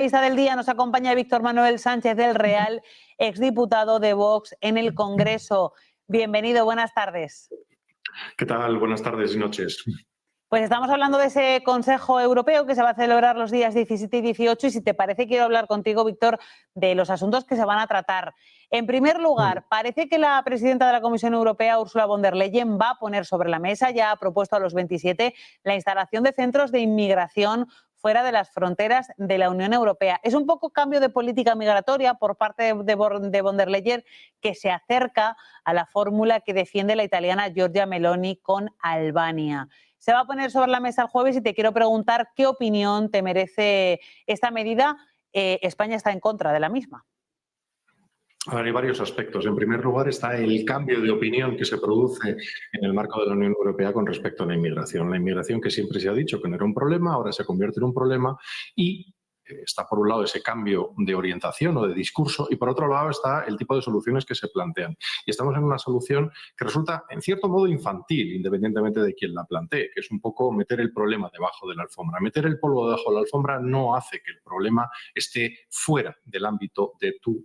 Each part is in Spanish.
Entrevista del día nos acompaña Víctor Manuel Sánchez del Real, exdiputado de Vox en el Congreso. Bienvenido, buenas tardes. ¿Qué tal? Buenas tardes y noches. Pues estamos hablando de ese Consejo Europeo que se va a celebrar los días 17 y 18 y si te parece quiero hablar contigo, Víctor, de los asuntos que se van a tratar. En primer lugar, parece que la presidenta de la Comisión Europea, Ursula von der Leyen, va a poner sobre la mesa, ya ha propuesto a los 27, la instalación de centros de inmigración fuera de las fronteras de la Unión Europea. Es un poco cambio de política migratoria por parte de von der Leyen que se acerca a la fórmula que defiende la italiana Giorgia Meloni con Albania. Se va a poner sobre la mesa el jueves y te quiero preguntar qué opinión te merece esta medida. España está en contra de la misma. A ver, hay varios aspectos. En primer lugar está el cambio de opinión que se produce en el marco de la Unión Europea con respecto a la inmigración. La inmigración que siempre se ha dicho que no era un problema, ahora se convierte en un problema y está por un lado ese cambio de orientación o de discurso y por otro lado está el tipo de soluciones que se plantean. Y estamos en una solución que resulta en cierto modo infantil, independientemente de quién la plantee, que es un poco meter el problema debajo de la alfombra. Meter el polvo debajo de la alfombra no hace que el problema esté fuera del ámbito de tu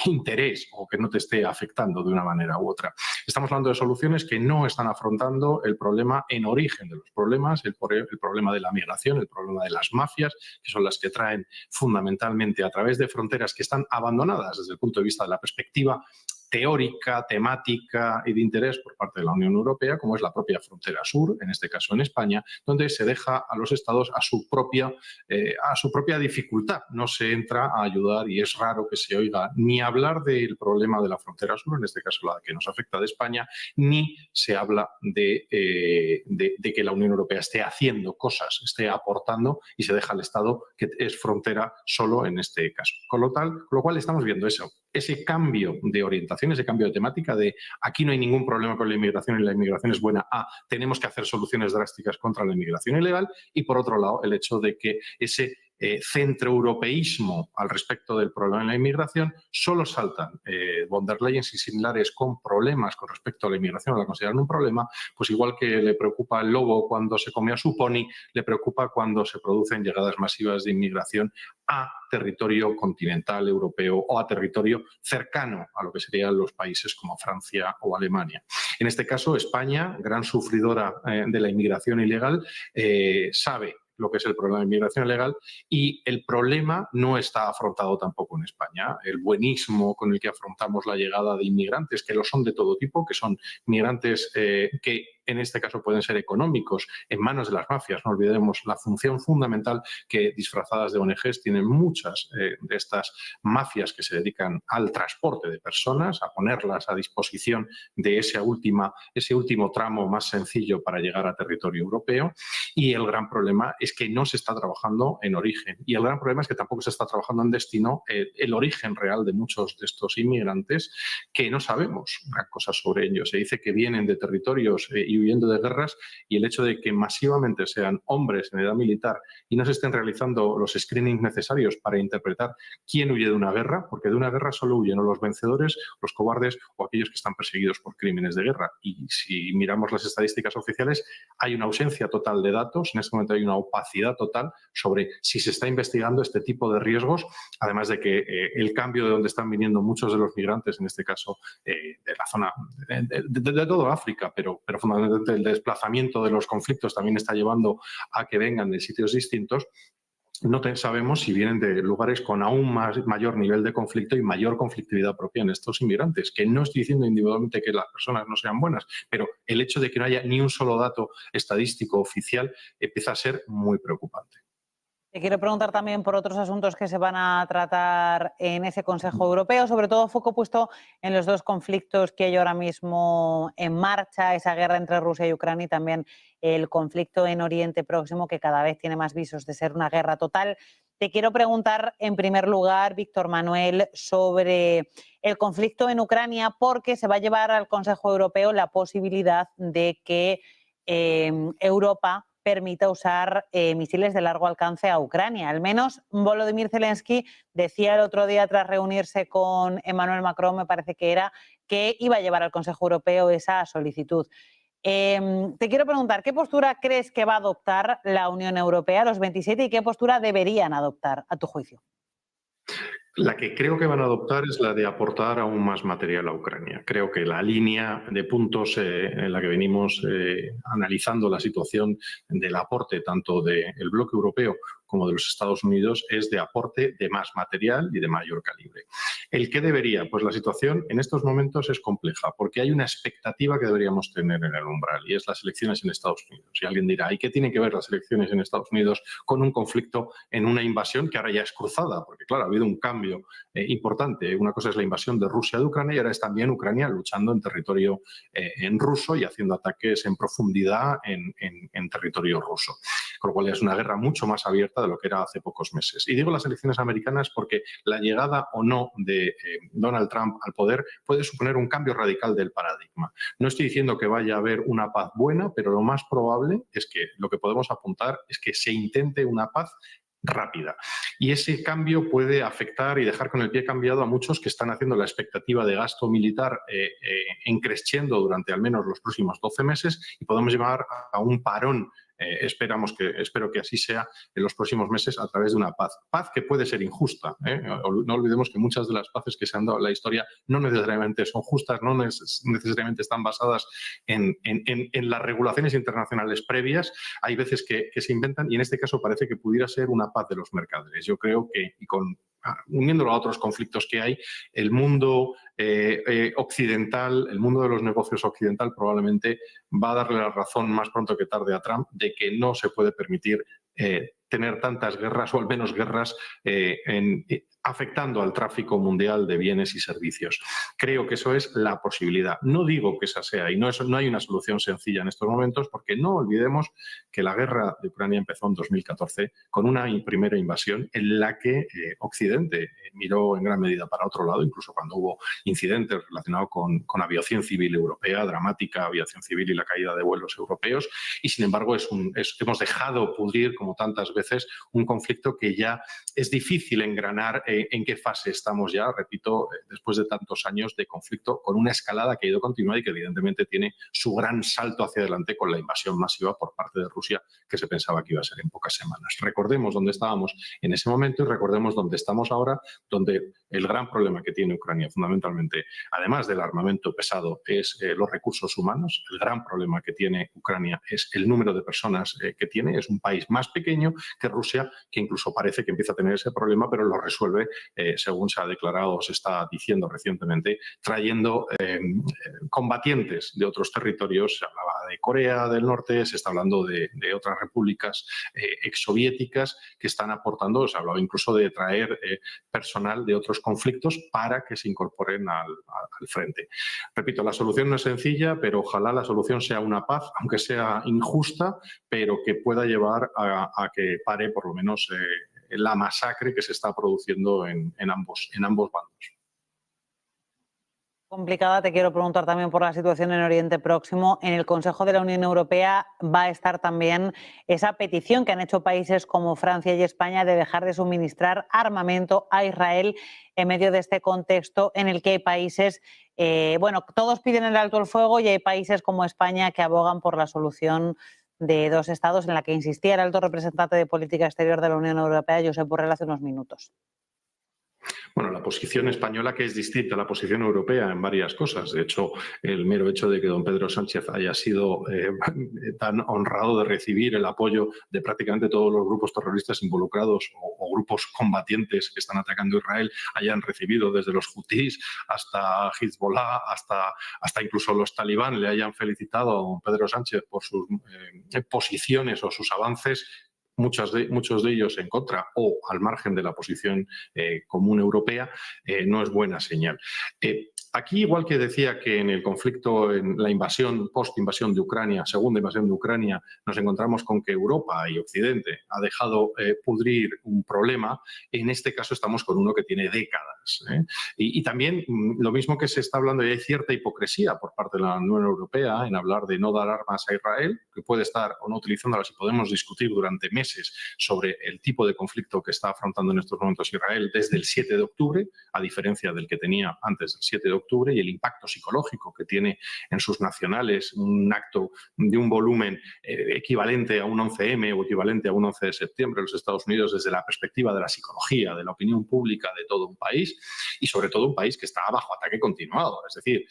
interés o que no te esté afectando de una manera u otra. Estamos hablando de soluciones que no están afrontando el problema en origen de los problemas, el problema de la migración, el problema de las mafias, que son las que traen fundamentalmente a través de fronteras que están abandonadas desde el punto de vista de la perspectiva teórica, temática y de interés por parte de la Unión Europea, como es la propia frontera sur, en este caso en España, donde se deja a los estados a su propia dificultad. No se entra a ayudar y es raro que se oiga ni hablar del problema de la frontera sur, en este caso la que nos afecta de España, ni se habla de que la Unión Europea esté haciendo cosas, esté aportando y se deja al Estado que es frontera solo en este caso. Con lo cual estamos viendo ese cambio de orientación, ese cambio de temática de aquí no hay ningún problema con la inmigración y la inmigración es buena, tenemos que hacer soluciones drásticas contra la inmigración ilegal y por otro lado el hecho de que ese centroeuropeísmo al respecto del problema de la inmigración solo saltan von der Leyen y similares con problemas con respecto a la inmigración, la consideran un problema, pues igual que le preocupa el lobo cuando se come a su pony, le preocupa cuando se producen llegadas masivas de inmigración a territorio continental europeo o a territorio cercano a lo que serían los países como Francia o Alemania. En este caso, España, gran sufridora de la inmigración ilegal, sabe lo que es el problema de inmigración ilegal y el problema no está afrontado tampoco en España. El buenismo con el que afrontamos la llegada de inmigrantes, que lo son de todo tipo, que son migrantes que en este caso pueden ser económicos, en manos de las mafias. No olvidemos la función fundamental que disfrazadas de ONGs tienen muchas de estas mafias que se dedican al transporte de personas, a ponerlas a disposición de ese último tramo más sencillo para llegar a territorio europeo. Y el gran problema es que no se está trabajando en origen. Y el gran problema es que tampoco se está trabajando en destino el origen real de muchos de estos inmigrantes que no sabemos gran cosa sobre ellos. Se dice que vienen de territorios y huyendo de guerras y el hecho de que masivamente sean hombres en edad militar y no se estén realizando los screenings necesarios para interpretar quién huye de una guerra, porque de una guerra solo huyen o los vencedores, los cobardes o aquellos que están perseguidos por crímenes de guerra. Y si miramos las estadísticas oficiales, hay una ausencia total de datos, en este momento hay una opacidad total sobre si se está investigando este tipo de riesgos, además de que el cambio de donde están viniendo muchos de los migrantes, en este caso de la zona de toda África, pero fundamentalmente el desplazamiento de los conflictos también está llevando a que vengan de sitios distintos. No sabemos si vienen de lugares con aún mayor nivel de conflicto y mayor conflictividad propia en estos inmigrantes, que no estoy diciendo individualmente que las personas no sean buenas, pero el hecho de que no haya ni un solo dato estadístico oficial empieza a ser muy preocupante. Te quiero preguntar también por otros asuntos que se van a tratar en ese Consejo Europeo, sobre todo foco puesto en los dos conflictos que hay ahora mismo en marcha, esa guerra entre Rusia y Ucrania y también el conflicto en Oriente Próximo, que cada vez tiene más visos de ser una guerra total. Te quiero preguntar, en primer lugar, Víctor Manuel, sobre el conflicto en Ucrania, porque se va a llevar al Consejo Europeo la posibilidad de que Europa permita usar misiles de largo alcance a Ucrania. Al menos Volodymyr Zelensky decía el otro día, tras reunirse con Emmanuel Macron, me parece que era, que iba a llevar al Consejo Europeo esa solicitud. Te quiero preguntar, ¿qué postura crees que va a adoptar la Unión Europea, los 27, y qué postura deberían adoptar, a tu juicio? La que creo que van a adoptar es la de aportar aún más material a Ucrania. Creo que la línea de puntos en la que venimos analizando la situación del aporte tanto del bloque europeo como de los Estados Unidos es de aporte de más material y de mayor calibre. ¿El qué debería? Pues la situación en estos momentos es compleja porque hay una expectativa que deberíamos tener en el umbral y es las elecciones en Estados Unidos. Y alguien dirá, ¿y qué tienen que ver las elecciones en Estados Unidos con un conflicto en una invasión que ahora ya es cruzada? Porque claro, ha habido un cambio importante. Una cosa es la invasión de Rusia de Ucrania y ahora es también Ucrania luchando en territorio en ruso y haciendo ataques en profundidad en territorio ruso. Con lo cual es una guerra mucho más abierta de lo que era hace pocos meses. Y digo las elecciones americanas porque la llegada o no de Donald Trump al poder puede suponer un cambio radical del paradigma. No estoy diciendo que vaya a haber una paz buena, pero lo más probable es que lo que podemos apuntar es que se intente una paz rápida. Y ese cambio puede afectar y dejar con el pie cambiado a muchos que están haciendo la expectativa de gasto militar encreciendo durante al menos los próximos 12 meses y podemos llevar a un parón. Espero que así sea en los próximos meses a través de una paz. Paz que puede ser injusta. No olvidemos que muchas de las paces que se han dado en la historia no necesariamente son justas, no necesariamente están basadas en las regulaciones internacionales previas. Hay veces que se inventan y en este caso parece que pudiera ser una paz de los mercaderes. Yo creo que, uniéndolo a otros conflictos que hay, el mundo occidental, el mundo de los negocios occidental probablemente va a darle la razón más pronto que tarde a Trump de que no se puede permitir tener tantas guerras o al menos guerras afectando al tráfico mundial de bienes y servicios. Creo que eso es la posibilidad. No digo que esa sea y no hay una solución sencilla en estos momentos porque no olvidemos que la guerra de Ucrania empezó en 2014 con una primera invasión en la que Occidente miró en gran medida para otro lado, incluso cuando hubo incidentes relacionados con aviación civil europea, dramática aviación civil y la caída de vuelos europeos, y sin embargo hemos dejado pudrir, como tantas veces, un conflicto que ya es difícil engranar en qué fase estamos ya, repito, después de tantos años de conflicto, con una escalada que ha ido continuando y que evidentemente tiene su gran salto hacia adelante con la invasión masiva por parte de Rusia que se pensaba que iba a ser en pocas semanas. Recordemos dónde estábamos en ese momento y recordemos dónde estamos ahora, donde el gran problema que tiene Ucrania fundamentalmente, además del armamento pesado, es los recursos humanos. El gran problema que tiene Ucrania es el número de personas que tiene. Es un país más pequeño que Rusia, que incluso parece que empieza a tener ese problema, pero lo resuelve, según se ha declarado o se está diciendo recientemente, trayendo combatientes de otros territorios. Se hablaba de Corea del Norte, se está hablando de otras repúblicas exsoviéticas que están aportando, se ha hablado incluso de traer personal de otros conflictos para que se incorporen al frente. Repito, la solución no es sencilla, pero ojalá la solución sea una paz, aunque sea injusta, pero que pueda llevar a que pare por lo menos la masacre que se está produciendo en ambos bandos. Complicada, te quiero preguntar también por la situación en Oriente Próximo. En el Consejo de la Unión Europea va a estar también esa petición que han hecho países como Francia y España de dejar de suministrar armamento a Israel en medio de este contexto en el que hay países, todos piden el alto el fuego y hay países como España que abogan por la solución de dos estados en la que insistía el alto representante de política exterior de la Unión Europea, Josep Borrell, hace unos minutos. Bueno, la posición española que es distinta a la posición europea en varias cosas. De hecho, el mero hecho de que don Pedro Sánchez haya sido tan honrado de recibir el apoyo de prácticamente todos los grupos terroristas involucrados o grupos combatientes que están atacando a Israel, hayan recibido desde los hutíes hasta Hezbollah, hasta incluso los talibán le hayan felicitado a don Pedro Sánchez por sus posiciones o sus avances, muchos de ellos en contra o al margen de la posición común europea, no es buena señal. Aquí, igual que decía que en el conflicto, en la invasión, post-invasión de Ucrania, segunda invasión de Ucrania, nos encontramos con que Europa y Occidente ha dejado pudrir un problema, en este caso estamos con uno que tiene décadas medidas. Y también lo mismo que se está hablando, y hay cierta hipocresía por parte de la Unión Europea en hablar de no dar armas a Israel, que puede estar o no utilizándolas y podemos discutir durante meses sobre el tipo de conflicto que está afrontando en estos momentos Israel desde el 7 de octubre, a diferencia del que tenía antes del 7 de octubre, y el impacto psicológico que tiene en sus nacionales un acto de un volumen equivalente a un 11M o equivalente a un 11 de septiembre en los Estados Unidos desde la perspectiva de la psicología, de la opinión pública de todo un país y sobre todo un país que está bajo ataque continuado. Es decir,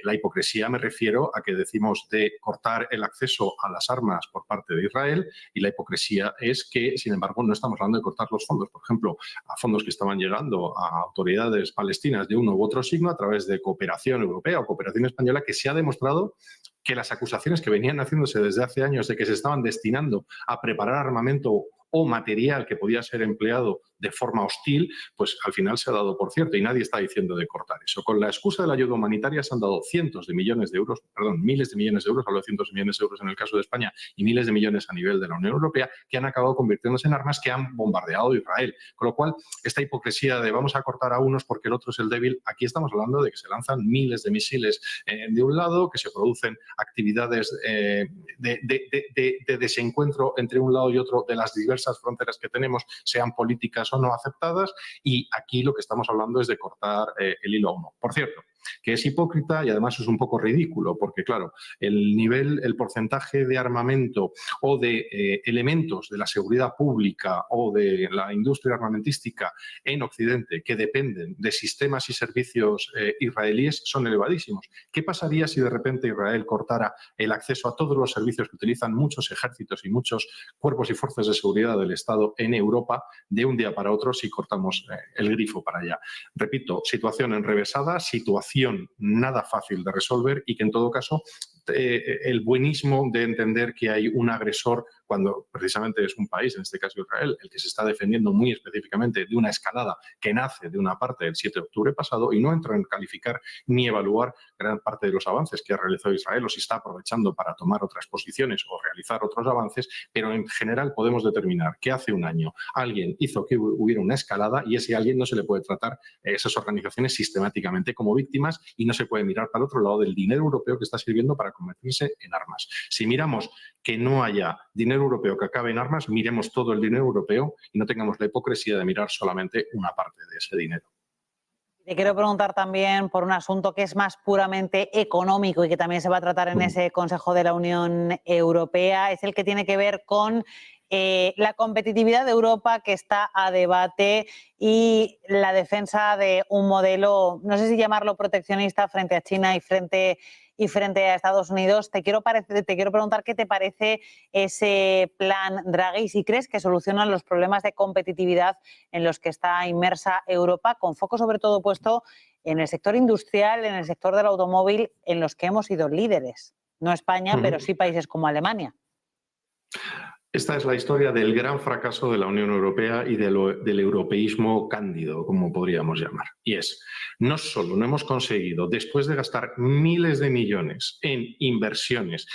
la hipocresía me refiero a que decimos de cortar el acceso a las armas por parte de Israel y la hipocresía es que, sin embargo, no estamos hablando de cortar los fondos, por ejemplo, a fondos que estaban llegando a autoridades palestinas de uno u otro signo a través de cooperación europea o cooperación española, que se ha demostrado que las acusaciones que venían haciéndose desde hace años de que se estaban destinando a preparar armamento o material que podía ser empleado de forma hostil, pues al final se ha dado por cierto y nadie está diciendo de cortar eso. Con la excusa de la ayuda humanitaria se han dado cientos de millones de euros, perdón, miles de millones de euros, hablo de cientos de millones de euros en el caso de España y miles de millones a nivel de la Unión Europea que han acabado convirtiéndose en armas que han bombardeado Israel. Con lo cual, esta hipocresía de vamos a cortar a unos porque el otro es el débil, aquí estamos hablando de que se lanzan miles de misiles de un lado, que se producen actividades de desencuentro entre un lado y otro de las diversas fronteras que tenemos, sean políticas o no aceptadas, y aquí lo que estamos hablando es de cortar el hilo a uno. Por cierto, que es hipócrita y además es un poco ridículo, porque claro, el porcentaje de armamento o de elementos de la seguridad pública o de la industria armamentística en Occidente que dependen de sistemas y servicios israelíes son elevadísimos. ¿Qué pasaría si de repente Israel cortara el acceso a todos los servicios que utilizan muchos ejércitos y muchos cuerpos y fuerzas de seguridad del Estado en Europa de un día para otro si cortamos el grifo para allá? Repito, situación enrevesada, situación nada fácil de resolver y que en todo caso el buenismo de entender que hay un agresor cuando precisamente es un país, en este caso Israel, el que se está defendiendo muy específicamente de una escalada que nace de una parte del 7 de octubre pasado, y no entro en calificar ni evaluar gran parte de los avances que ha realizado Israel o si está aprovechando para tomar otras posiciones o realizar otros avances, pero en general podemos determinar que hace un año alguien hizo que hubiera una escalada y ese alguien no se le puede tratar a esas organizaciones sistemáticamente como víctimas y no se puede mirar para el otro lado del dinero europeo que está sirviendo para convertirse en armas. Si miramos que no haya dinero europeo que acabe en armas, miremos todo el dinero europeo y no tengamos la hipocresía de mirar solamente una parte de ese dinero. Te quiero preguntar también por un asunto que es más puramente económico y que también se va a tratar en ese Consejo de la Unión Europea. Es el que tiene que ver con la competitividad de Europa, que está a debate, y la defensa de un modelo, no sé si llamarlo proteccionista, frente a China y frente a Estados Unidos. Te quiero preguntar qué te parece ese plan Draghi, si crees que solucionan los problemas de competitividad en los que está inmersa Europa, con foco sobre todo puesto en el sector industrial, en el sector del automóvil, en los que hemos sido líderes. No España, pero sí países como Alemania. Esta es la historia del gran fracaso de la Unión Europea y del europeísmo cándido, como podríamos llamar. Y es, no solo no hemos conseguido, después de gastar miles de millones en inversiones,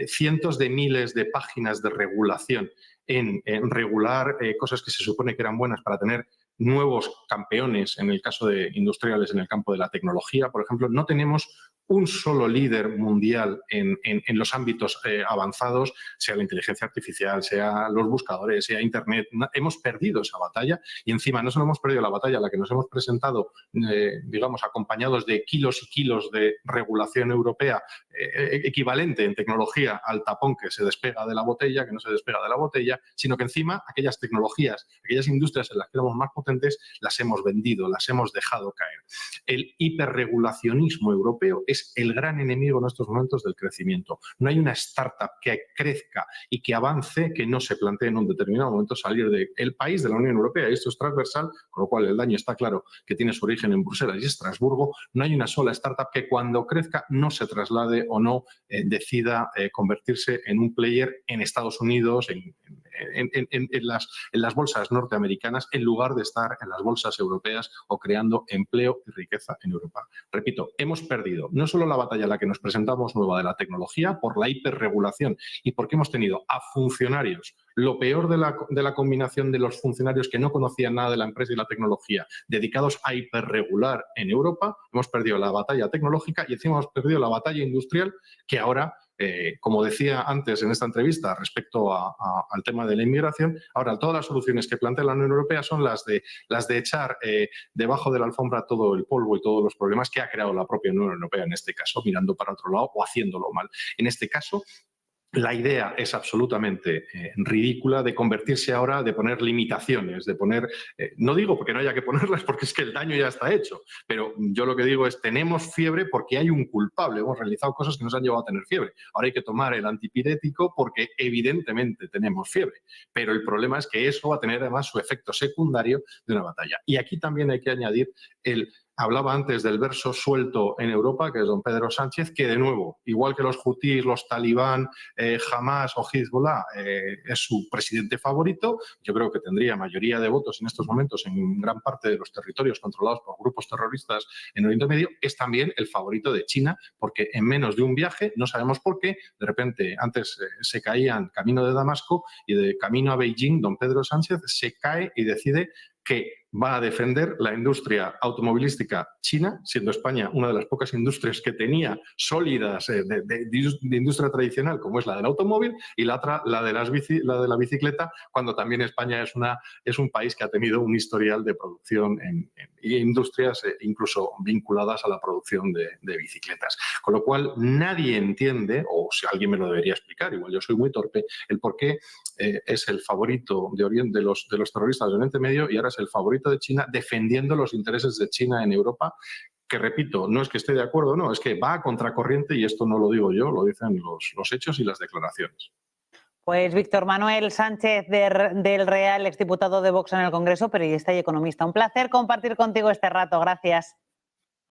cientos de miles de páginas de regulación, en regular cosas que se supone que eran buenas para tener nuevos campeones, en el caso de industriales, en el campo de la tecnología, por ejemplo, no tenemos un solo líder mundial en los ámbitos avanzados, sea la inteligencia artificial, sea los buscadores, sea Internet. Hemos perdido esa batalla y encima no solo hemos perdido la batalla a la que nos hemos presentado, digamos, acompañados de kilos y kilos de regulación europea equivalente en tecnología al tapón que se despega de la botella, que no se despega de la botella, sino que encima aquellas tecnologías, aquellas industrias en las que éramos más potentes, las hemos vendido, las hemos dejado caer. El hiperregulacionismo europeo es el gran enemigo en estos momentos del crecimiento. No hay una startup que crezca y que avance que no se plantee en un determinado momento salir del país de la Unión Europea. Y esto es transversal, con lo cual el daño está claro que tiene su origen en Bruselas y Estrasburgo. No hay una sola startup que cuando crezca no se traslade o no decida convertirse en un player en Estados Unidos, en las bolsas norteamericanas en lugar de estar en las bolsas europeas o creando empleo y riqueza en Europa. Repito, hemos perdido no solo la batalla a la que nos presentamos nueva de la tecnología por la hiperregulación y porque hemos tenido a funcionarios, lo peor de la combinación de los funcionarios que no conocían nada de la empresa y la tecnología, dedicados a hiperregular en Europa, hemos perdido la batalla tecnológica y encima hemos perdido la batalla industrial que ahora, como decía antes en esta entrevista respecto al tema de la inmigración, ahora todas las soluciones que plantea la Unión Europea son las de echar debajo de la alfombra todo el polvo y todos los problemas que ha creado la propia Unión Europea en este caso, mirando para otro lado o haciéndolo mal. En este caso, la idea es absolutamente ridícula de convertirse ahora, de poner limitaciones, de poner, no digo porque no haya que ponerlas porque es que el daño ya está hecho, pero yo lo que digo es tenemos fiebre porque hay un culpable, hemos realizado cosas que nos han llevado a tener fiebre. Ahora hay que tomar el antipirético porque evidentemente tenemos fiebre, pero el problema es que eso va a tener además su efecto secundario de una batalla. Y aquí también hay que añadir hablaba antes del verso suelto en Europa, que es don Pedro Sánchez, que de nuevo, igual que los hutíes, los talibán, Hamas o Hezbollah, es su presidente favorito. Yo creo que tendría mayoría de votos en estos momentos en gran parte de los territorios controlados por grupos terroristas en Oriente Medio. Es también el favorito de China, porque en menos de un viaje, no sabemos por qué, de repente antes se caían camino de Damasco y de camino a Beijing, don Pedro Sánchez se cae y decide que va a defender la industria automovilística china, siendo España una de las pocas industrias que tenía sólidas de industria tradicional, como es la del automóvil, y la otra, la de la bicicleta, cuando también España es un país que ha tenido un historial de producción en industrias incluso vinculadas a la producción de bicicletas. Con lo cual, nadie entiende, o si alguien me lo debería explicar, igual yo soy muy torpe, el por qué es el favorito de los terroristas de Oriente Medio y ahora es el favorito de China defendiendo los intereses de China en Europa, que repito, no es que esté de acuerdo, no, es que va a contracorriente y esto no lo digo yo, lo dicen los hechos y las declaraciones. Pues Víctor Manuel Sánchez del Real, exdiputado de Vox en el Congreso, periodista y economista. Un placer compartir contigo este rato. Gracias.